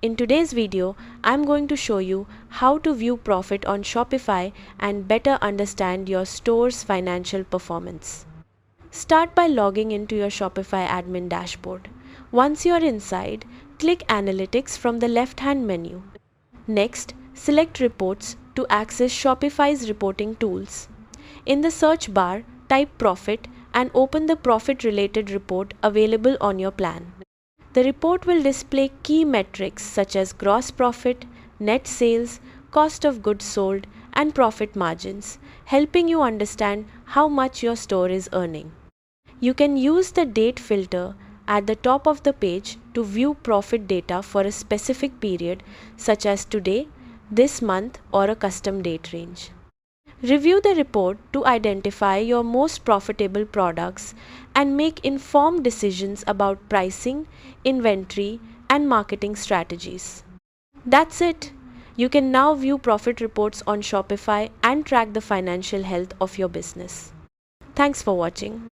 In today's video, I'm going to show you how to view profit on Shopify and better understand your store's financial performance. Start by logging into your Shopify admin dashboard. Once you're inside, click Analytics from the left-hand menu. Next, select Reports to access Shopify's reporting tools. In the search bar, type Profit and open the profit-related report available on your plan. The report will display key metrics such as gross profit, net sales, cost of goods sold, and profit margins, helping you understand how much your store is earning. You can use the date filter at the top of the page to view profit data for a specific period such as today, this month, or a custom date range. Review the report to identify your most profitable products and make informed decisions about pricing, inventory, and marketing strategies. That's it. You can now view profit reports on Shopify and track the financial health of your business. Thanks for watching.